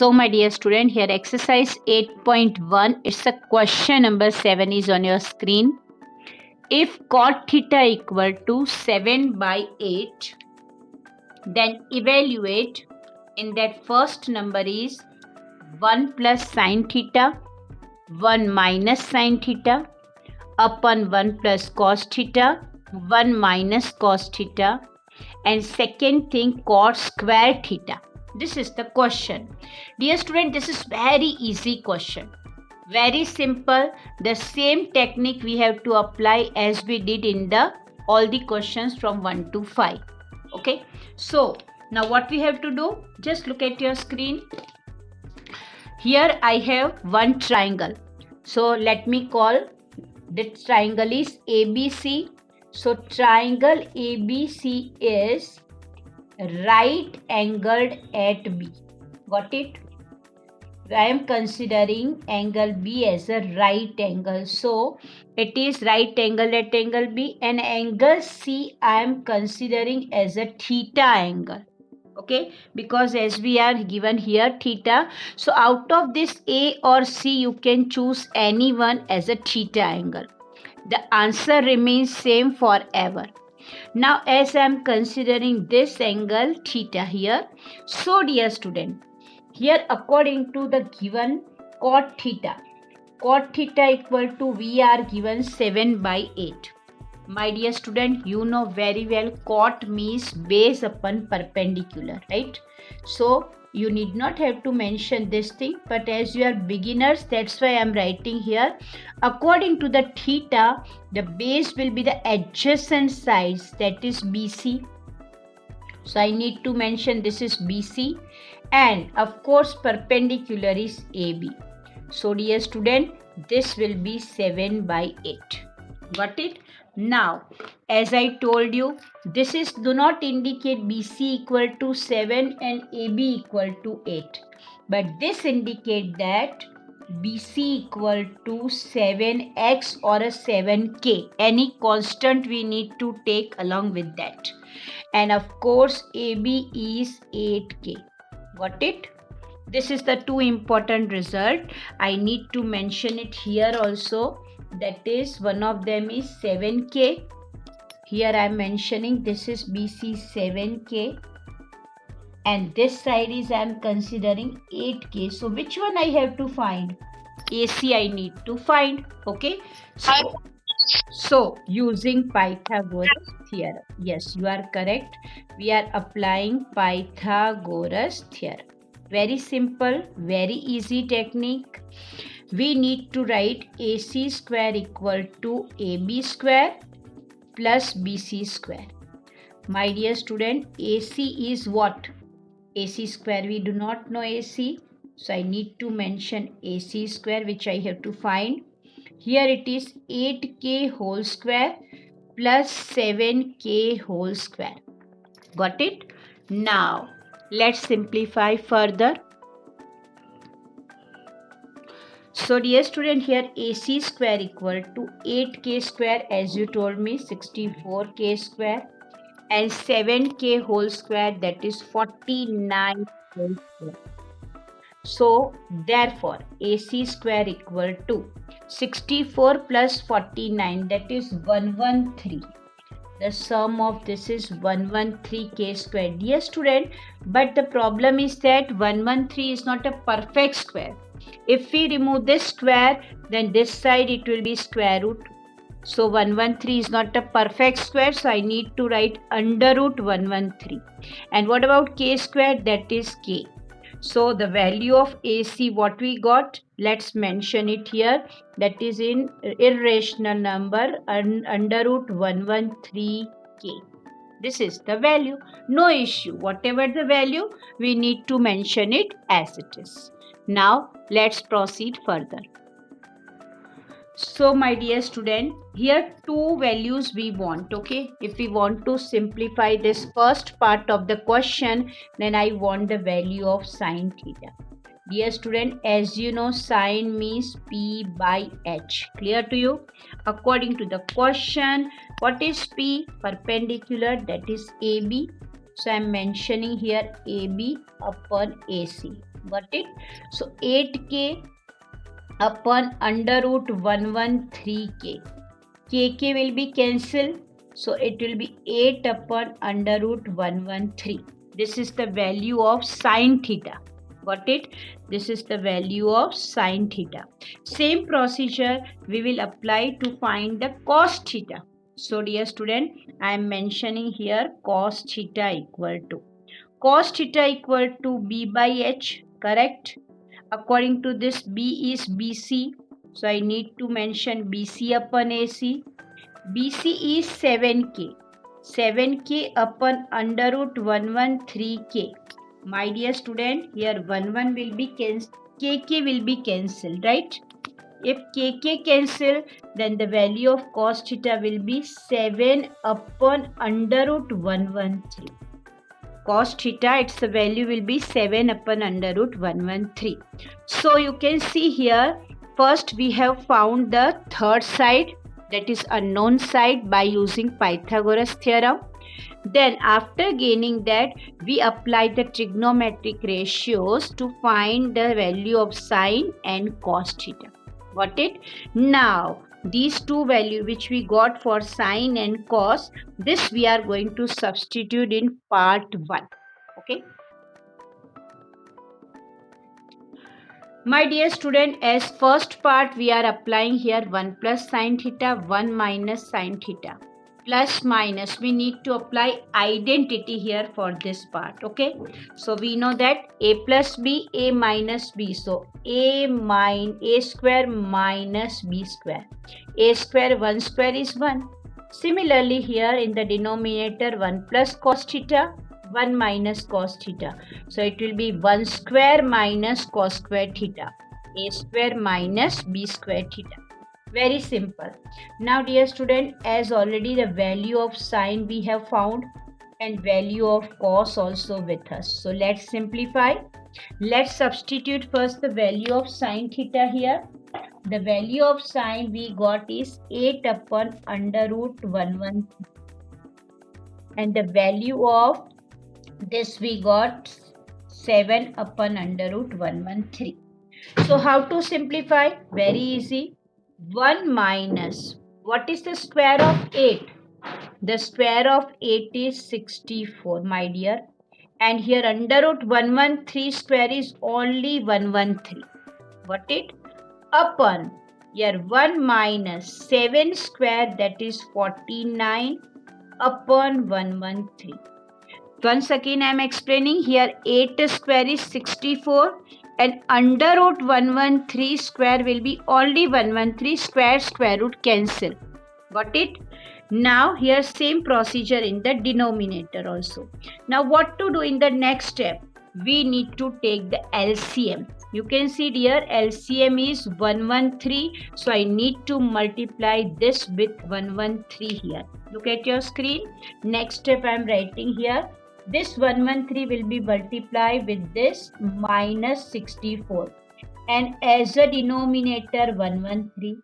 So my dear student, here exercise 8.1, it's a question number 7 is on your screen. If cot theta equal to 7 by 8, then evaluate. In that first number is 1 plus sine theta, 1 minus sine theta, upon 1 plus cos theta, 1 minus cos theta, and second thing cot square theta. This is the question. Dear student, this is very easy question. Very simple. The same technique we have to apply as we did in the all the questions from 1 to 5. Okay. So now what we have to do? Just look at your screen. Here I have one triangle. So let me call the triangle is ABC. So triangle ABC is right angled at B. Got it? I am considering angle B as a right angle. So it is right angle at angle B, and angle C I am considering as a theta angle. Okay, because as we are given here theta, so out of this A or C you can choose any one as a theta angle. The answer remains same forever. Now as I am considering this angle theta here, so dear student, here according to the given cot theta equal to we are given 7 by 8. My dear student, you know very well cot means base upon perpendicular, right? So you need not have to mention this thing, but as you are beginners, that's why I am writing here. According to the theta, the base will be the adjacent sides, that is BC. So I need to mention this is BC, and of course perpendicular is AB. So dear student, this will be 7 by 8. Got it? Now, as I told you, this is do not indicate BC equal to 7 and AB equal to 8. But this indicate that BC equal to 7x or a 7k. Any constant we need to take along with that. And of course, AB is 8k. Got it? This is the two important result. I need to mention it here also. That is, one of them is 7k. Here I am mentioning this is BC 7k. And this side is I am considering 8k. So which one I have to find? AC I need to find. Okay. So using Pythagoras theorem. Yes, you are correct. We are applying Pythagoras theorem. Very simple, very easy technique. We need to write AC square equal to AB square plus BC square. My dear student, AC is what? AC square, we do not know AC. So I need to mention AC square, which I have to find. Here it is 8k whole square plus 7k whole square. Got it? Now, let's simplify further. So dear student, here AC square equal to 8k square, as you told me, 64k square, and 7k whole square, that is 49 whole square. So therefore AC square equal to 64 plus 49, that is 113. The sum of this is 113k square. Dear student, but the problem is that 113 is not a perfect square. If we remove this square, then this side it will be square root. So 113 is not a perfect square. So I need to write under root 113. And what about k square? That is k. So the value of AC, what we got, let's mention it here. That is in irrational number under root 113k. This is the value. No issue. Whatever the value, we need to mention it as it is. Now let's proceed further. So my dear student, here two values we want. Okay, if we want to simplify this first part of the question, then I want the value of sine theta. Dear student, as you know, sine means P by H. Clear to you? According to the question, what is P? Perpendicular, that is AB. So I am mentioning here AB upon AC. Got it? So 8k upon under root 113k. K will be cancelled. So it will be 8 upon under root 113. This is the value of sine theta. Got it? This is the value of sine theta. Same procedure we will apply to find the cos theta. So dear student, I am mentioning here cos theta equal to B by H, correct? According to this, B is BC. So I need to mention BC upon AC. BC is 7k. 7k upon under root 113k. My dear student, here 11 will be cancelled. KK will be cancelled, right? If KK cancel, then the value of cos theta will be 7 upon under root 113. Cos theta, its value will be 7 upon under root 113. So you can see here, first we have found the third side, that is unknown side, by using Pythagoras theorem. Then after gaining that, we apply the trigonometric ratios to find the value of sine and cos theta. Got it? Now these two values which we got for sine and cos, this we are going to substitute in part 1. Okay. My dear student, as first part we are applying here 1 plus sine theta, 1 minus sine theta. Plus minus, we need to apply identity here for this part. Okay, so we know that a plus b, a minus b. So a square minus b square. A square 1 square is 1. Similarly here in the denominator 1 plus cos theta, 1 minus cos theta. So it will be 1 square minus cos square theta. A square minus b square theta. Very simple. Now dear student, as already the value of sine we have found and value of cos also with us. So let's simplify. Let's substitute first the value of sine theta here. The value of sine we got is 8 upon under root 113. And the value of this we got 7 upon under root 113. So how to simplify? Very easy. 1 minus, what is the square of 8? The square of 8 is 64, my dear. And here under root 113 square is only 113. Got it? Upon here 1 minus 7 square, that is 49 upon 113. Once again I am explaining here 8 square is 64. And under root 113 square will be only 113, square root cancel. Got it? Now here same procedure in the denominator also. Now what to do in the next step? We need to take the LCM. You can see dear, LCM is 113. So I need to multiply this with 113 here. Look at your screen. Next step I am writing here. This 113 will be multiplied with this minus 64 and as a denominator 113,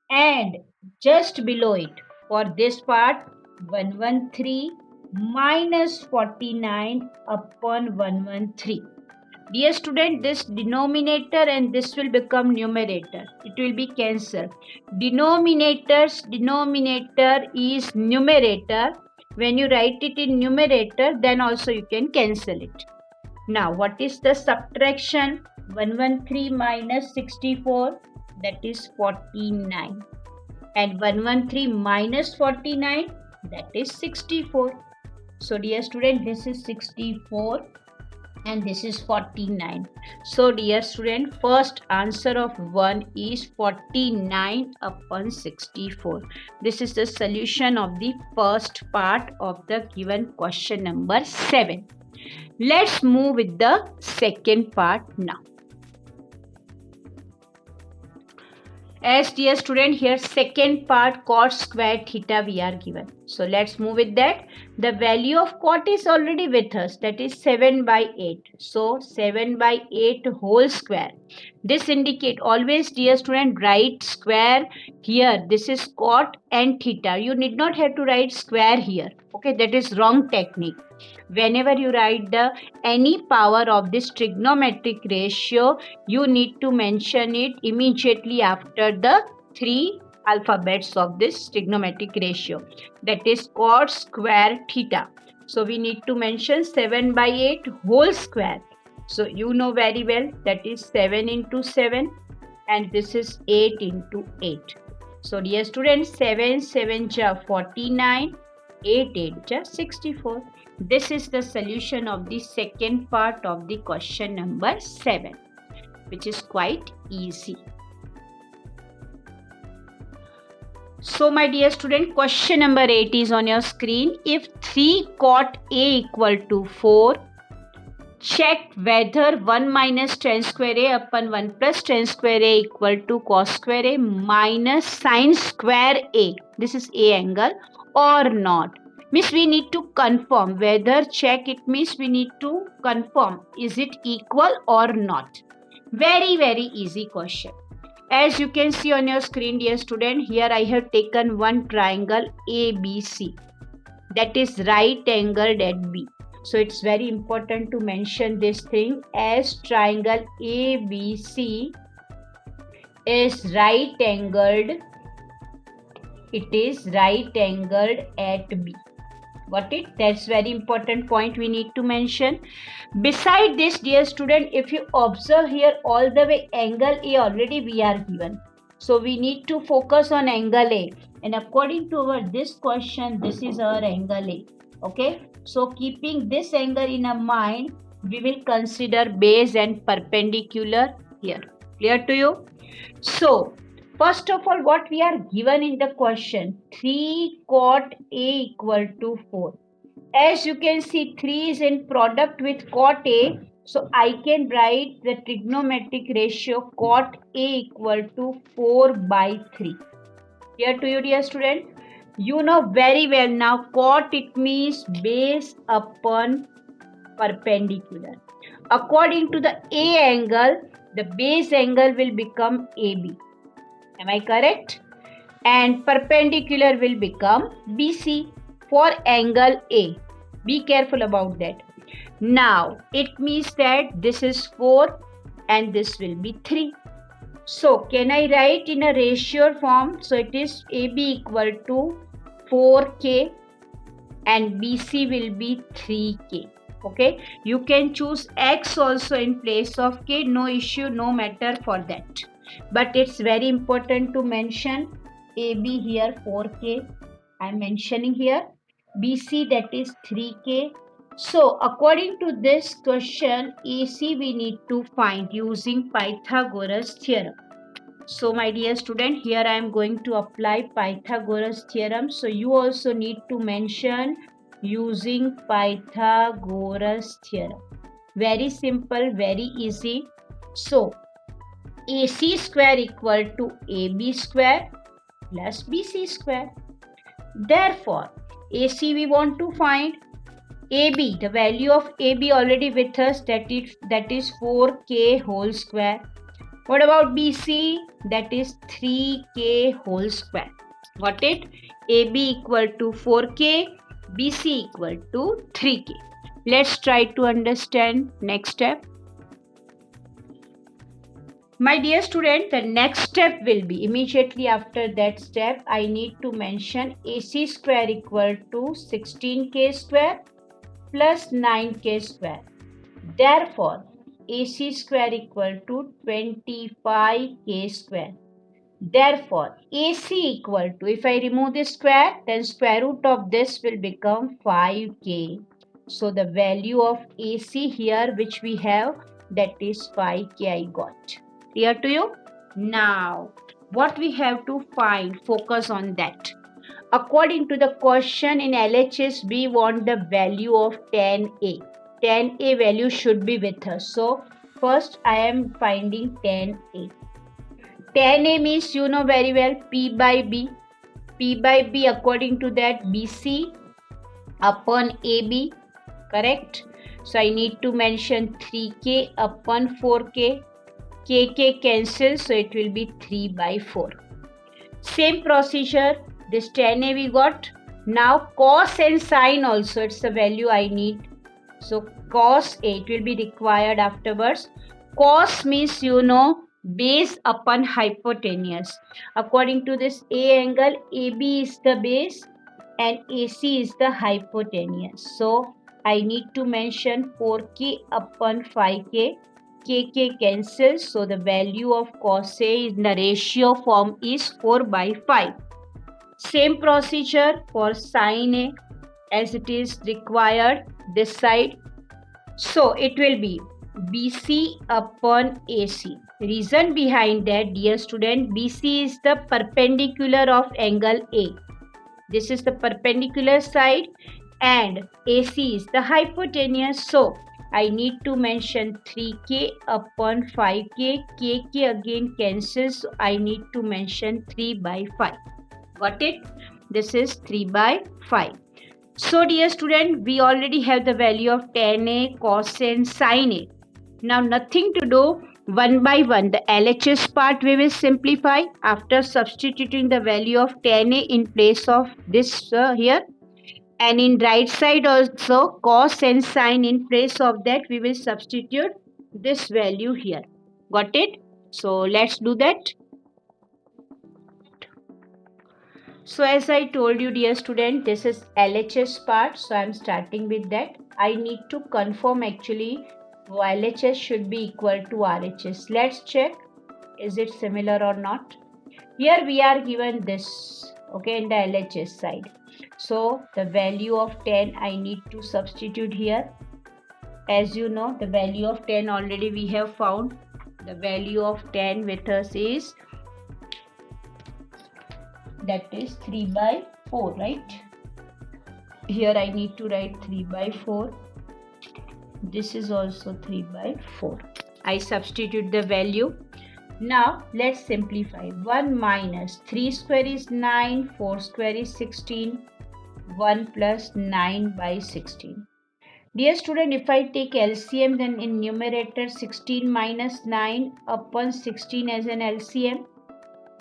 and just below it for this part 113 minus 49 upon 113. Dear student, this denominator and this will become numerator. It will be cancelled. Denominator is numerator. When you write it in numerator, then also you can cancel it. Now, what is the subtraction? 113 minus 64, that is 49. And 113 minus 49, that is 64. So, dear student, this is 64 and this is 49. So, dear student, first answer of 1 is 49 upon 64. This is the solution of the first part of the given question number 7. Let's move with the second part now. As dear student, here second part cos square theta we are given. So let's move with that. The value of cot is already with us, that is 7 by 8. So 7 by 8 whole square. This indicate, always dear student, write square here. This is cot and theta. You need not have to write square here. Okay, that is wrong technique. Whenever you write the any power of this trigonometric ratio, you need to mention it immediately after the three alphabets of this trigonometric ratio, that is cot square theta. So we need to mention 7 by 8 whole square. So you know very well that is 7 into 7 and this is 8 into 8. So dear students, 7 7 ja 49, 8 8 ja 64. This is the solution of the second part of the question number 7, which is quite easy. So my dear student, question number 8 is on your screen. If 3 cot A equal to 4, check whether 1 minus tan square A upon 1 plus tan square A equal to cos square A minus sin square A. This is A angle or not. Means we need to confirm whether, check, it means we need to confirm is it equal or not. Very easy question. As you can see on your screen, dear student, here I have taken one triangle ABC, that is right angled at B. So it's very important to mention this thing, as triangle ABC is right angled. It is right angled at B. Got it? That's very important point we need to mention. Beside this, dear student, if you observe here all the way, angle A already we are given. So we need to focus on angle A. And according to our this question, this is our angle A. Okay. So keeping this angle in our mind, we will consider base and perpendicular here. Clear to you? So first of all, what we are given in the question, 3 cot A equal to 4. As you can see, 3 is in product with cot A. So I can write the trigonometric ratio cot A equal to 4 by 3. Clear to you, dear student? You know very well now, cot it means base upon perpendicular. According to the A angle, the base angle will become AB. Am I correct? And perpendicular will become BC for angle A. Be careful about that. Now, it means that this is 4 and this will be 3. So, can I write in a ratio form? So, it is AB equal to 4K and BC will be 3K. Okay. You can choose X also in place of K. No issue, no matter for that. But it's very important to mention AB here 4K. I'm mentioning here BC, that is 3K. So according to this question, AC we need to find using Pythagoras theorem. So my dear student, here I am going to apply Pythagoras theorem. So you also need to mention using Pythagoras theorem. Very simple, very easy. So AC square equal to AB square plus BC square. Therefore, AC we want to find. AB, the value of AB already with us, that is 4K whole square. What about BC? That is 3K whole square. Got it? AB equal to 4K, BC equal to 3K. Let's try to understand next step. My dear student, the next step will be immediately after that step, I need to mention AC square equal to 16K square plus 9K square. Therefore, AC square equal to 25K square. Therefore, AC equal to, if I remove this square, then square root of this will become 5K. So the value of AC here which we have, that is 5K I got. Clear to you? Now, what we have to find, focus on that. According to the question in LHS, we want the value of tan A. Tan A value should be with us. So, first I am finding tan A. Tan A means you know very well P by B. P by B, according to that BC upon AB, correct? So I need to mention 3k upon 4k. K cancels, so it will be 3 by 4. Same procedure, this tan A we got. Now cos and sine also, it's the value I need. So cos A, it will be required afterwards. Cos means base upon hypotenuse. According to this A angle, AB is the base and AC is the hypotenuse. So I need to mention 4k upon 5k. K cancels, so the value of cos A in the ratio form is 4 by 5. Same procedure for sin A as it is required this side. So it will be BC upon AC. Reason behind that, dear student, BC is the perpendicular of angle A. This is the perpendicular side and AC is the hypotenuse. So I need to mention 3k upon 5k. K again cancels. So I need to mention 3 by 5. Got it? This is 3 by 5. So dear student, we already have the value of tan A, cos A and sin A. Now nothing to do, one by one the LHS part we will simplify after substituting the value of tan A in place of this here. And in right side also cos and sin in place of that we will substitute this value here. Got it? So let's do that. So as I told you dear student, this is LHS part, so I am starting with that. I need to confirm actually LHS should be equal to RHS. Let's check is it similar or not. Here we are given this, okay, in the LHS side. So the value of tan I need to substitute here. As you know, the value of tan already we have found. The value of tan with us is, that is 3 by 4, right? Here I need to write 3 by 4. This is also 3 by 4. I substitute the value. Now let's simplify. 1 minus 3 square is 9, 4 square is 16, 1 plus 9 by 16. Dear student, if I take LCM, then in numerator 16 minus 9 upon 16 as an LCM.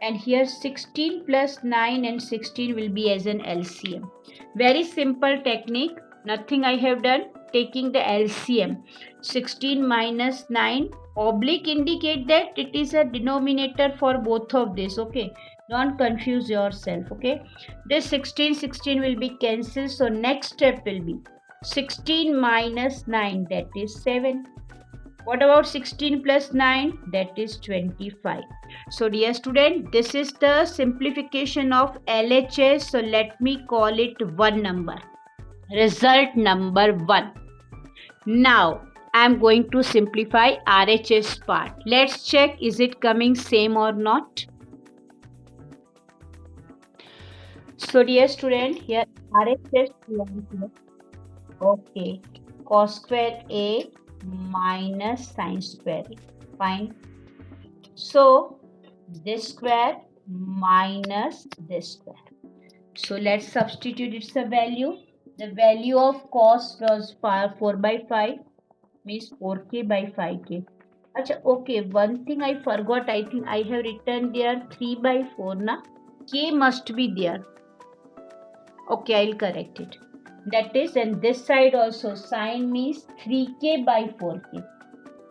And here 16 plus 9 and 16 will be as an LCM. Very simple technique, nothing I have done. Taking the LCM, 16 minus 9, oblique indicate that it is a denominator for both of this, okay? Don't confuse yourself, okay? This 16 will be cancelled, so next step will be 16 minus 9, that is 7. What about 16 plus 9? That is 25. So dear student, this is the simplification of LHS. So let me call it 1 number. Result number 1. Now I am going to simplify RHS part. Let's check is it coming same or not. So dear student, here RHS. Okay, cos square A minus sine square A. Fine. So this square minus this square. So let's substitute its a value. The value of cos was 4 by 5 means 4k by 5k. Achha, okay, one thing I forgot. I think I have written there 3 by 4 na. K must be there. Okay, I'll correct it. That is, and this side also sine means 3k by 4k.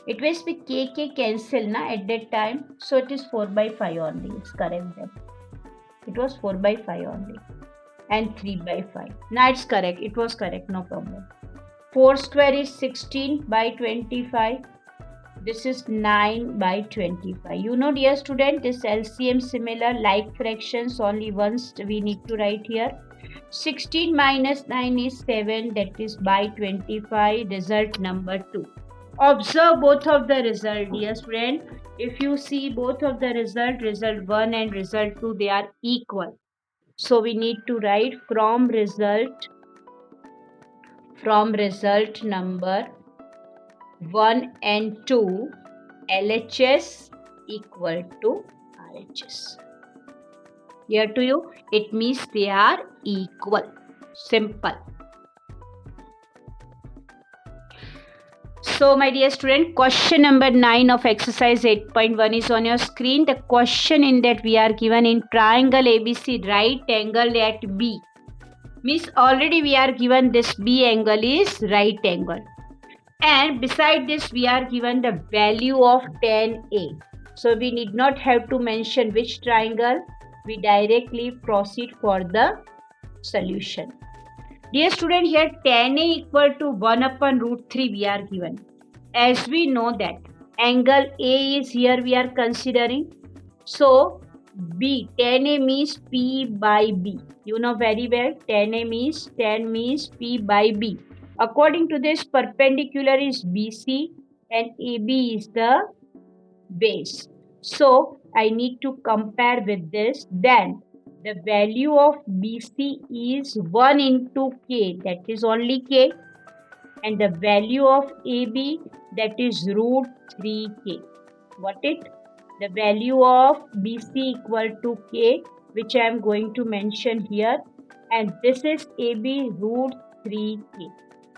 It was with k cancel na at that time, so it is 4 by 5 only. It's correct then. It was 4 by 5 only and 3 by 5. Now it's correct. It was correct, no problem. 4 square is 16 by 25. This is 9 by 25. You know dear student, this LCM similar like fractions, only once we need to write here. 16 minus 9 is 7, that is by 25. Result number 2. Observe both of the result, dear student. If you see both of the result 1 and result 2, they are equal. So we need to write from result number 1 and 2, LHS equal to RHS. Here to you, it means they are equal. Simple. So my dear student, question number 9 of exercise 8.1 is on your screen. The question in that we are given in triangle ABC right angle at B. Means already we are given this B angle is right angle. And beside this we are given the value of tan A. So we need not have to mention which triangle. We directly proceed for the solution. Dear student, here tan A equal to 1 upon root 3 we are given. As we know that angle A is here we are considering. So B, tan A means P by B. You know very well, tan means P by B. According to this, perpendicular is BC and AB is the base. So I need to compare with this. Then the value of BC is 1 into K, that is only K, and the value of AB, that is root 3K. Got it? The value of BC equal to K, which I am going to mention here, and this is AB root 3K.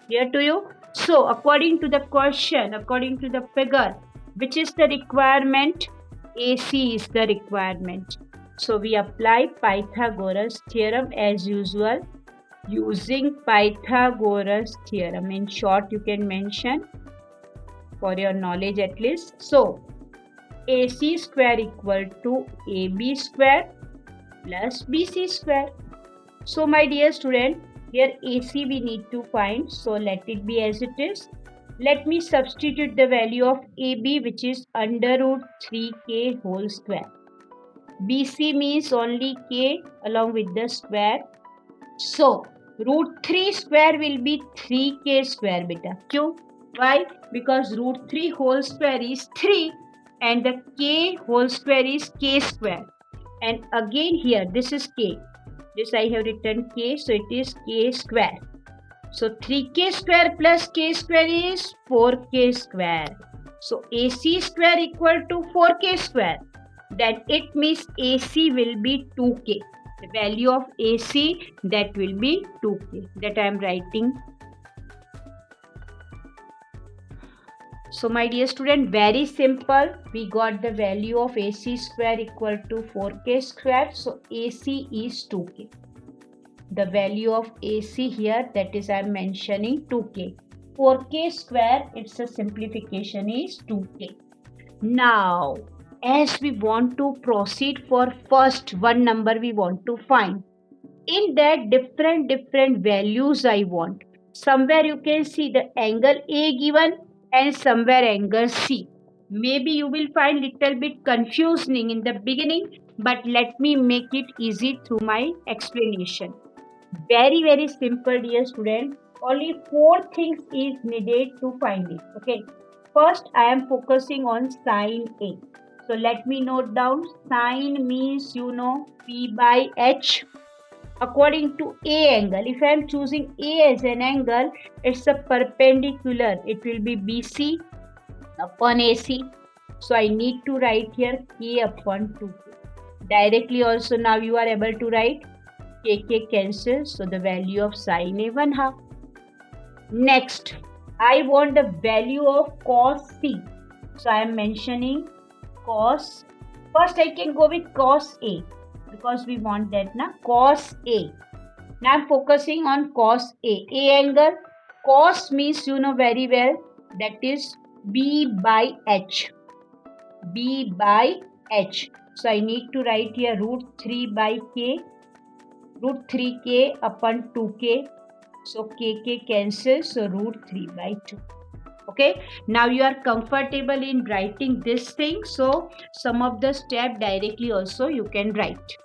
Clear to you? So according to the question, according to the figure, which is the requirement? AC is the requirement. So we apply Pythagoras theorem as usual, using Pythagoras theorem. In short, you can mention for your knowledge at least. So AC square equal to AB square plus BC square. So my dear student, here AC we need to find. So let it be as it is. Let me substitute the value of AB, which is under root 3K whole square. BC means only K along with the square. So root 3 square will be 3K square beta. Q? Why? Because root 3 whole square is 3 and the K whole square is K square. And again here this is K. This I have written K, so it is K square. So 3K square plus K square is 4K square. So AC square equal to 4K square. Then it means AC will be 2K. The value of AC, that will be 2K. That I am writing. So my dear student, very simple. We got the value of AC square equal to 4K square. So AC is 2K. The value of AC here, that is I am mentioning 2K. 4K square, it's a simplification, is 2K. Now, as we want to proceed for first one number we want to find. In that different values I want. Somewhere you can see the angle A given and somewhere angle C. Maybe you will find little bit confusing in the beginning, but let me make it easy through my explanation. Very simple, dear student. Only 4 things is needed to find it. Okay. First, I am focusing on sine A. So let me note down. Sine means you know P by H. According to A angle, if I am choosing A as an angle, it's a perpendicular. It will be BC upon AC. So I need to write here K upon 2K. Directly also now you are able to write KK cancels. So the value of sine A 1/2. Next, I want the value of cos C. So I am mentioning cos. First I can go with cos A because we want that na, cos A. Now I am focusing on cos A. A angle. Cos means you know very well, that is B by H. B by H. So I need to write here root 3 by K. Root 3K upon 2K. So KK cancels. So root 3 by 2. Okay. Now you are comfortable in writing this thing. So some of the step directly also you can write.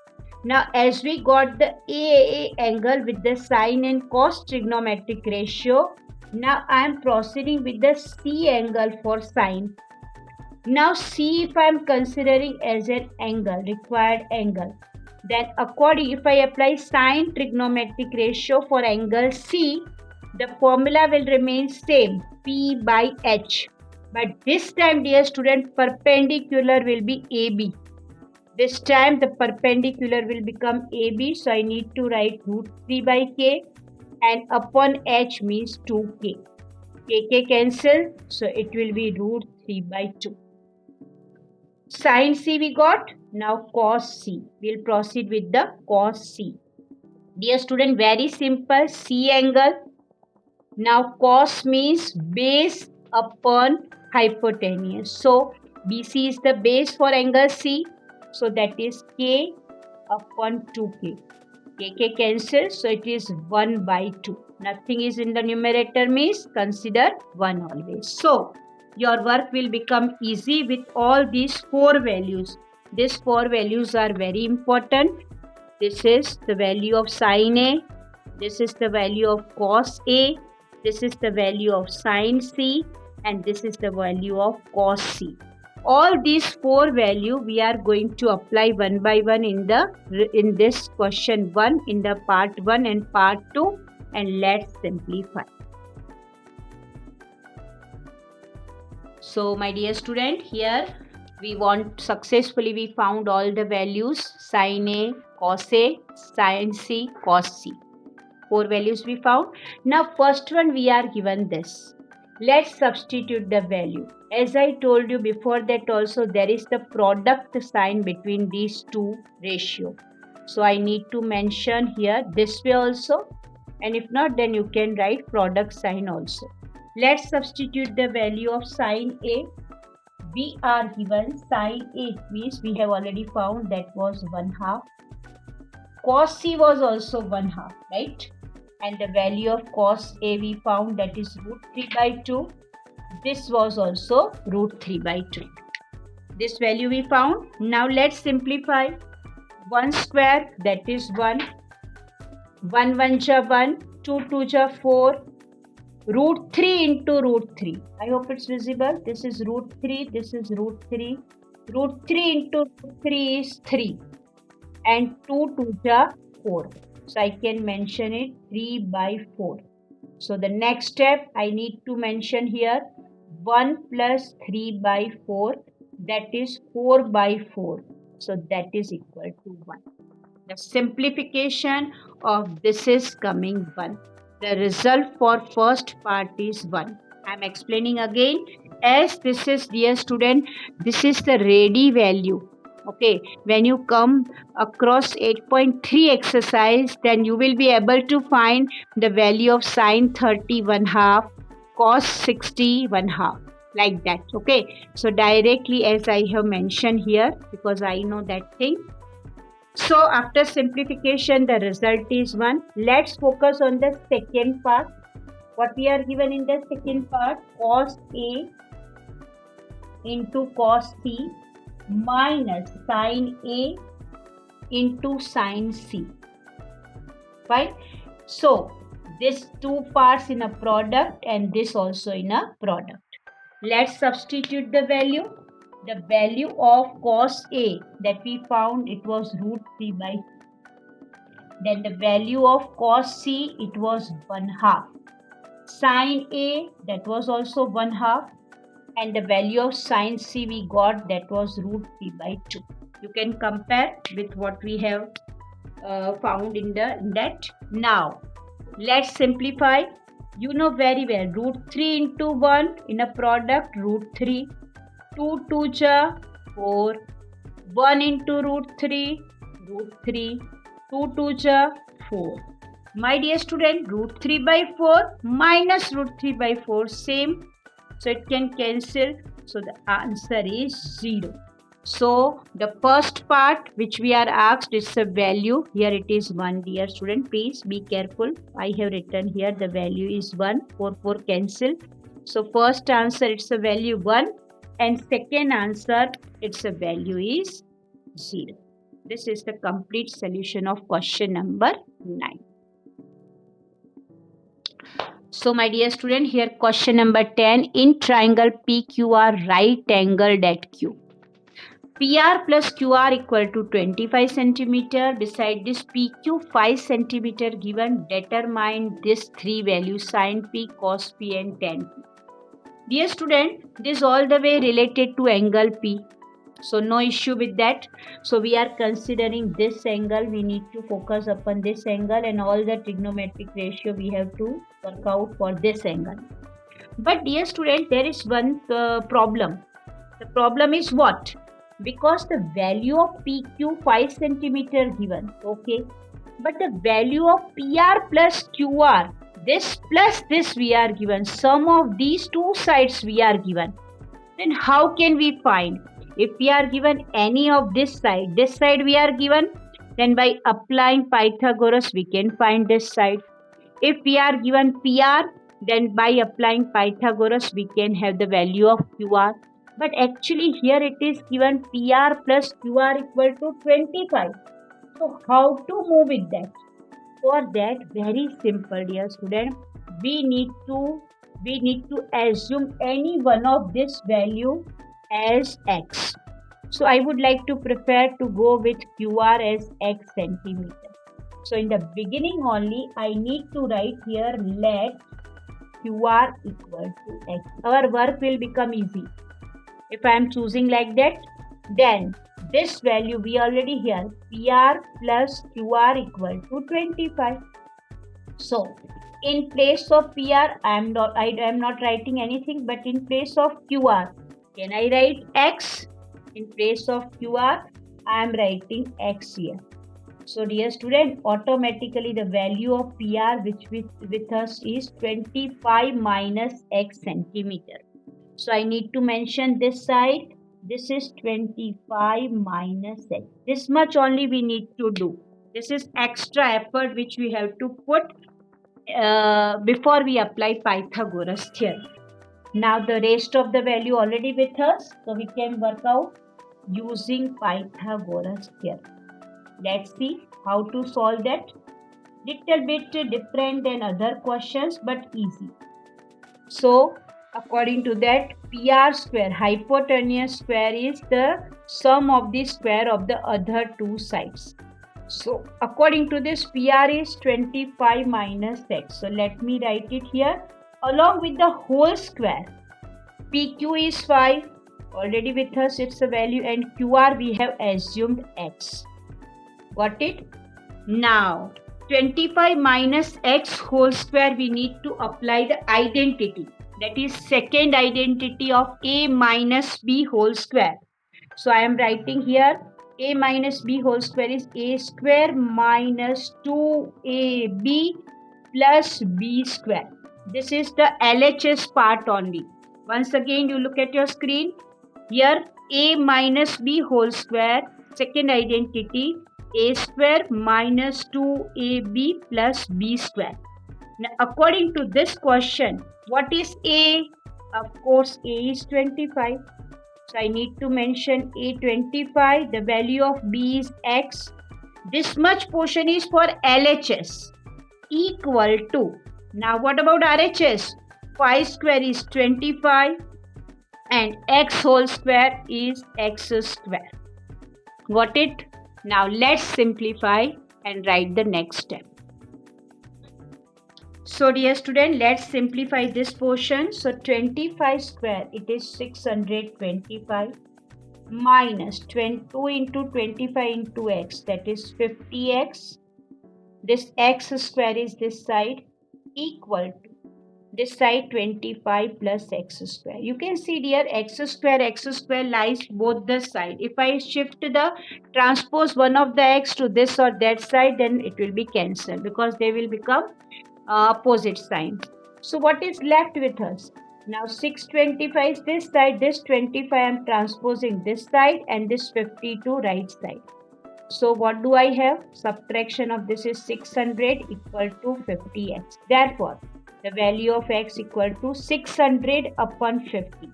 Now as we got the AAA angle with the sine and cos trigonometric ratio, now I am proceeding with the C angle for sine. Now C, if I am considering as an angle, required angle, then according, if I apply sine trigonometric ratio for angle C, the formula will remain same, P by H. But this time, dear student, perpendicular will be AB. This time the perpendicular will become AB. So I need to write root 3 by K and upon H means 2K. K cancel, so it will be root 3 by 2. Sin C we got, now cos C. We'll proceed with the cos C. Dear student, very simple, C angle. Now cos means base upon hypotenuse. So BC is the base for angle C. So that is K upon 2K. K cancels, so it is 1 by 2. Nothing is in the numerator means consider 1 always. So your work will become easy with all these 4 values. These 4 values are very important. This is the value of sin A. This is the value of cos A. This is the value of sin C. And this is the value of cos C. All these 4 value we are going to apply one by one in this question 1, in the part 1 and part 2, and let's simplify. So my dear student, here we found all the values: sin A, sin C, cos C. 4 values we found. Now first one we are given this. Let's substitute the value. As I told you before that also, there is the product sign between these two ratio. So I need to mention here this way also, and if not then you can write product sign also. Let's substitute the value of sin A. We are given sin A means we have already found that was 1/2. Cos C was also 1/2, right? And the value of cos A we found, that is root 3 by 2. This was also root 3 by 2. This value we found. Now let's simplify. 1 square, that is 1. 1 1 ja 1. 2 2 ja 4. Root 3 into root 3. I hope it's visible. This is root 3. This is root 3. Root 3 into root 3 is 3. And 2 2 ja 4. So I can mention it 3 by 4. So the next step I need to mention here 1 plus 3 by 4, that is 4 by 4. So that is equal to 1. The simplification of this is coming 1. The result for first part is 1. I am explaining again, as this is, dear student, this is the ready value. Okay, when you come across 8.3 exercise, then you will be able to find the value of sin 30 1/2, cos 60 1/2, like that. Okay, so directly as I have mentioned here, because I know that thing. So after simplification, the result is 1. Let's focus on the second part. What we are given in the second part, cos A into cos C minus sin A into sin C. Right? So this two parts in a product and this also in a product. Let's substitute the value. The value of cos A that we found, it was root 3 by 2. Then the value of cos C, it was 1/2. Sin A, that was also 1/2. And the value of sin C we got, that was root 3 by 2. You can compare with what we have found in that. Now let's simplify. You know very well, root 3 into 1 in a product, root 3. 2 2 ja 4. 1 into root 3, root 3. 2 2 ja 4. My dear student, root 3 by 4 minus root 3 by 4, same. So it can cancel. So the answer is 0. So the first part which we are asked is the value. Here it is 1, dear student. Please be careful. I have written here the value is 1. 4 4 cancel. So first answer, it's a value 1. And second answer, its a value is 0. This is the complete solution of question number 9. So my dear student, here question number 10. In triangle PQR, right angled at Q. PR plus QR equal to 25 cm. Beside this PQ 5 cm given, determine this three values, sin P, cos P and tan P. Dear student, this is all the way related to angle P. So no issue with that. So we are considering this angle. We need to focus upon this angle and all the trigonometric ratio we have to work out for this angle. But dear student, there is one problem. The problem is what? Because the value of PQ 5 centimeter given, okay, but the value of PR plus QR, this plus this we are given, sum of these two sides we are given. Then how can we find? If we are given any of this side we are given, then by applying Pythagoras we can find this side. If we are given PR, then by applying Pythagoras we can have the value of QR. But actually here it is given PR plus QR equal to 25. So how to move with that? For that, very simple, dear student, we need to assume any one of this value as x. So I would like to prefer to go with QR as x centimeter. So in the beginning only I need to write here let QR equal to x. Our work will become easy. If I am choosing like that, then this value we already here PR plus QR equal to 25. So in place of PR I am not writing anything, but in place of QR can I write x? In place of QR I am writing x here. So dear student, automatically the value of PR which with us is 25 minus x centimeter. So I need to mention this side. This is 25 minus x. This much only we need to do. This is extra effort which we have to put before we apply Pythagoras theorem. Now the rest of the value already with us, so we can work out using Pythagoras theorem. Let's see how to solve that. Little bit different than other questions, but easy. So according to that, PR square, hypotenuse square, is the sum of the square of the other two sides. So according to this, PR is 25 minus x. So let me write it here along with the whole square. PQ is 5, already with us it's a value, and QR we have assumed x. Got it? Now 25 minus x whole square, we need to apply the identity. That is second identity of a minus b whole square. So I am writing here a minus b whole square is a square minus 2ab plus b square. This is the LHS part only. Once again you look at your screen. Here a minus b whole square, second identity, a square minus 2ab plus b square. Now according to this question, what is a? Of course a is 25. So I need to mention a 25. The value of b is x. This much portion is for LHS equal to. Now what about RHS? 5 square is 25 and x whole square is x square. Got it? Now let's simplify and write the next step. So dear student, let's simplify this portion. So 25 square, it is 625 minus 2 into 25 into x, that is 50x. This x square is this side, equal to this side 25 plus x square. You can see dear x square lies both the side. If I shift the transpose one of the x to this or that side, then it will be cancelled because they will become opposite signs. So what is left with us? Now 625 is this side, this 25 I am transposing this side, and this 50 to right side. So what do I have? Subtraction of this is 600 equal to 50x. Therefore, the value of x equal to 600 upon 50.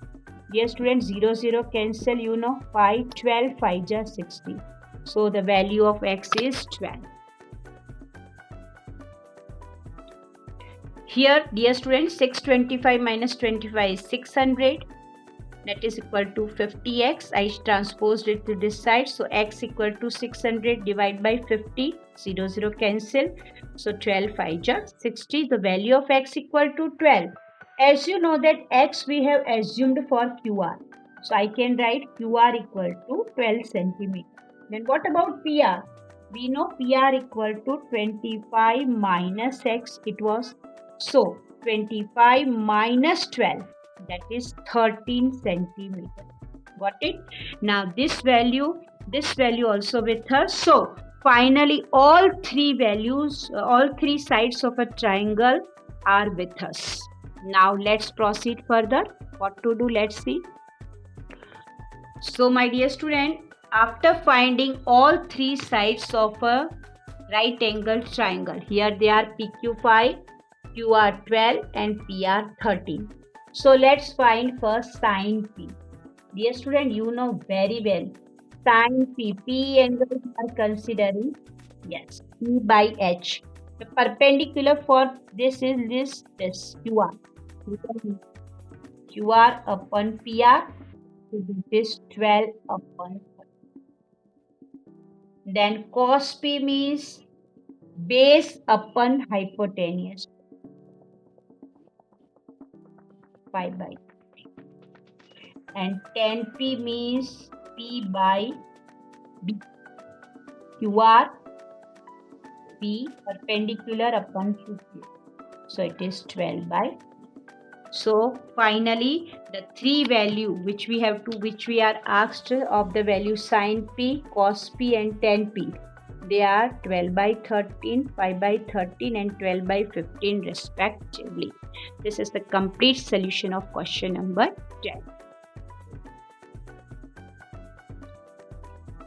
Dear students, 0, 0 cancel, you know, 5, 12, 5 just 60. So the value of x is 12. Here, dear students, 625 minus 25 is 600. That is equal to 50x. I transposed it to this side. So x equal to 600 divided by 50. 0, 0 cancel. So 12, 5 just 60. The value of x equal to 12. As you know that x we have assumed for QR. So I can write QR equal to 12 centimeter. Then what about PR? We know PR equal to 25 minus x it was. So 25 minus 12, that is 13 centimeter. Got it? Now this value also with her. So finally all three sides of a triangle are with us. Now let's proceed further. What to do? Let's see. So my dear student, after finding all three sides of a right angle triangle, here they are PQ5, QR12 and PR13. So let's find first sine P. Dear student, you know very well sine P angles are considering, yes, P by H. The perpendicular for this is this QR. QR upon PR, so this is 12 upon 30. Then cos P means base upon hypotenuse, pi by 3. And tan P means P by B. QR P perpendicular upon QQ. So it is 12 by. So finally the three value which we are asked of the value sin P, cos P and tan P, they are 12 by 13, 5 by 13 and 12 by 15 respectively. This is the complete solution of question number 10.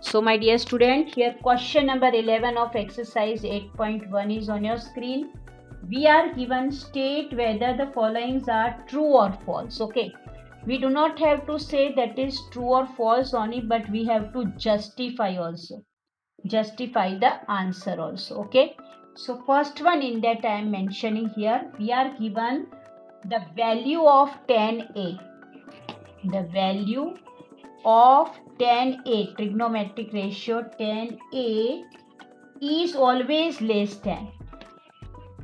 So my dear student, here question number 11 of exercise 8.1 is on your screen. We are given state whether the followings are true or false. Okay, we do not have to say that is true or false only, but we have to justify also. Justify the answer also. Okay, so first one in that I am mentioning here, we are given the value of tan A. The value of tan A, trigonometric ratio tan A is always less than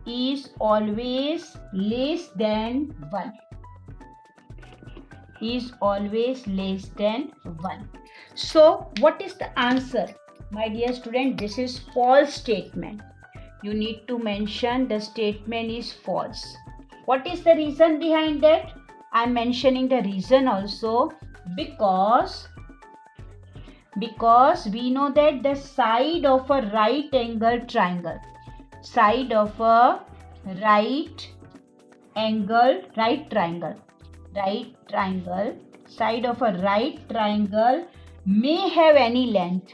1. So what is the answer? My dear student, this is false statement. You need to mention the statement is false. What is the reason behind that? I am mentioning the reason also because we know that the side of a right triangle, side of a right triangle may have any length.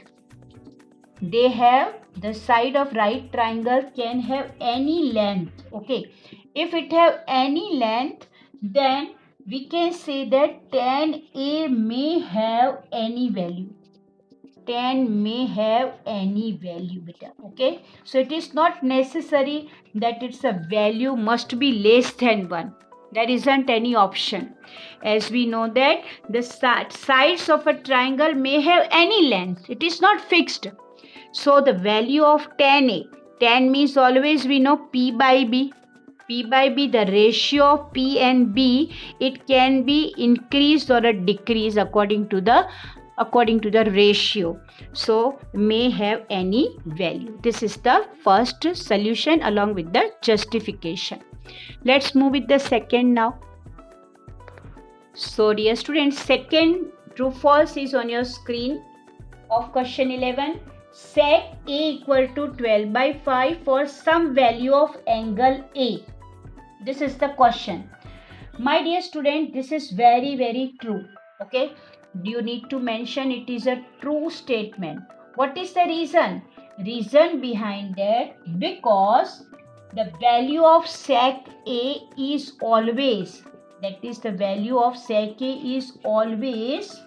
The side of right triangle can have any length. Okay, if it have any length, then we can say that tan A may have any value. Tan may have any value, beta. Okay, so it is not necessary that its a value must be less than 1. There isn't any option, as we know that the sides of a triangle may have any length. It is not fixed. So the value of tan A, tan means always we know P by B. P by B, the ratio of P and B, it can be increased or decreased according to the ratio. So may have any value. This is the first solution along with the justification. Let's move with the second now. So dear students, second true false is on your screen of question 11. Sec A equal to 12 by 5 for some value of angle A. This is the question. My dear student, this is very, very true. Okay, you need to mention it is a true statement. What is the reason? Reason behind that, because the value of sec A is always, that is the value of sec A is always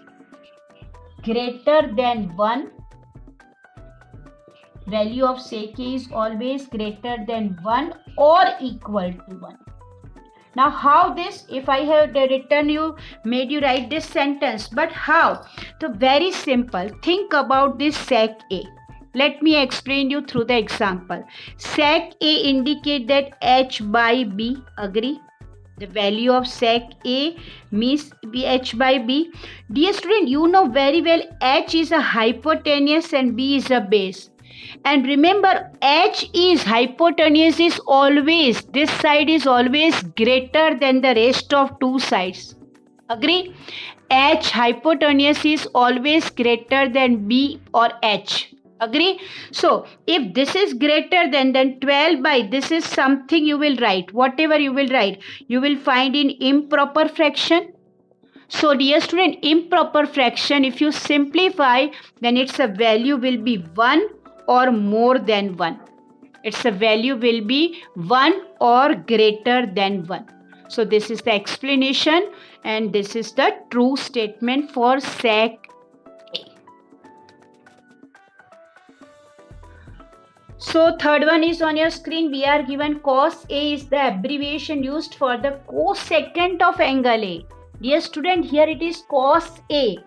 greater than 1. Value of sec A is always greater than 1 or equal to 1. Now how this, if I have made you write this sentence, but how? So very simple. Think about this sec A. Let me explain you through the example. Sec A indicate that h by b, agree? The value of sec A means h by b. Dear student, you know very well h is a hypotenuse and b is a base. And remember, h is hypotenuse is always, this side is always greater than the rest of two sides. Agree? H hypotenuse is always greater than B or H. Agree? So if this is greater than, then 12 by, this is something you will write. Whatever you will write, you will find in improper fraction. So dear student, improper fraction, if you simplify, then its a value will be 1 or more than 1. Its a value will be 1 or greater than 1. So this is the explanation, and this is the true statement for sec A. So third one is on your screen. We are given cos A is the abbreviation used for the cosecant of angle A. Dear student, here it is cos A.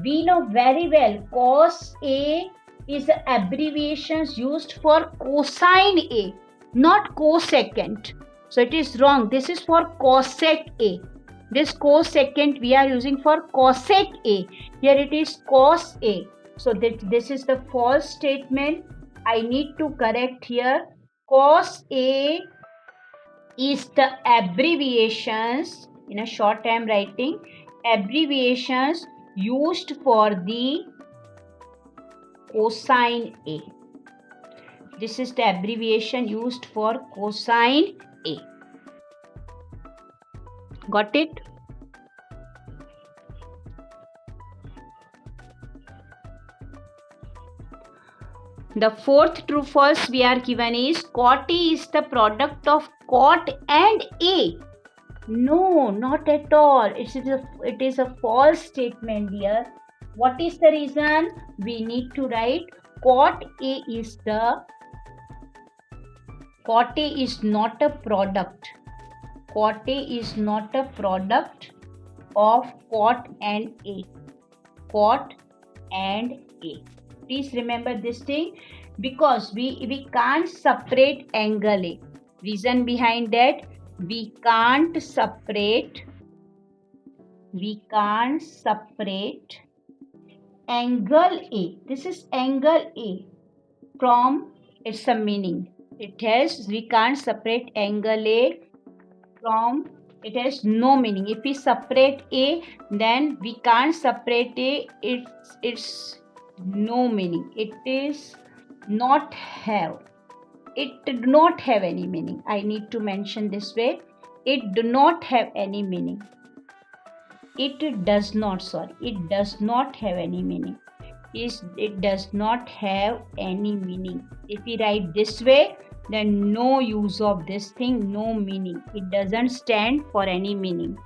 We know very well cos A is the abbreviations used for cosine A, not cosecant. So it is wrong. This is for cosec A. This cosecant we are using for cosec A. Here it is cos A. So this is the false statement. I need to correct here. Cos A is the abbreviations, in a short I am writing, abbreviations used for the cosine A. This is the abbreviation used for cosine A. Got it? The fourth true false we are given is cot A is the product of cot and A. No, not at all. It is a false statement here. What is the reason? We need to write cot A is not a product. Cot A is not a product of cot and A. Cot and A. Please remember this thing, because we can't separate angle A. Reason behind that, we can't separate angle A. This is angle A from its a meaning. We can't separate angle A from, it has no meaning. If we separate A, then we can't separate A. It's no meaning. It do not have any meaning. I need to mention this way. It do not have any meaning. It does not have any meaning. It does not have any meaning. If we write this way, then no use of this thing, no meaning. It doesn't stand for any meaning.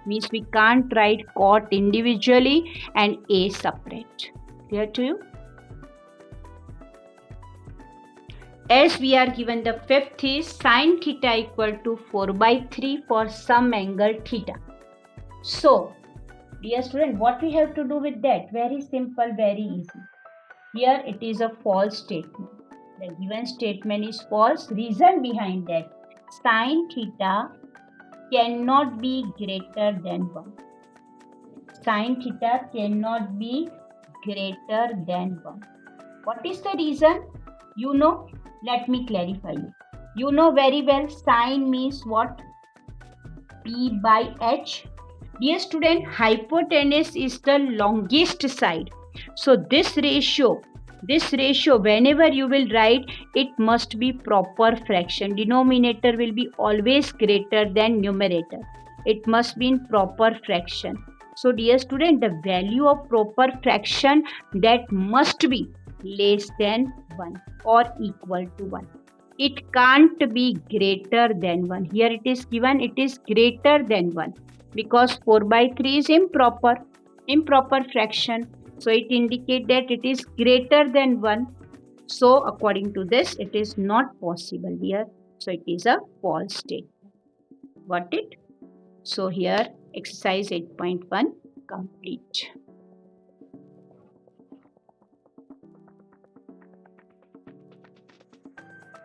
Means we can't write cot individually and A separate. Clear to you? As we are given, the fifth is sin theta equal to 4/3 for some angle theta. So, dear student, what we have to do with that? Very simple, very easy. Here it is a false statement. The given statement is false. Reason behind that, sin theta cannot be greater than 1. Sin theta cannot be greater than 1. What is the reason? You know, let me clarify you. You know very well sin means what? P by H. Dear student, hypotenuse is the longest side. So this ratio, whenever you will write, it must be proper fraction. Denominator will be always greater than numerator. It must be in proper fraction. So dear student, the value of proper fraction, that must be less than 1 or equal to 1. It can't be greater than 1. Here it is given, it is greater than 1, because 4/3 is improper fraction. So it indicates that it is greater than 1. So according to this, it is not possible here. So it is a false statement. Got it? So here exercise 8.1 complete.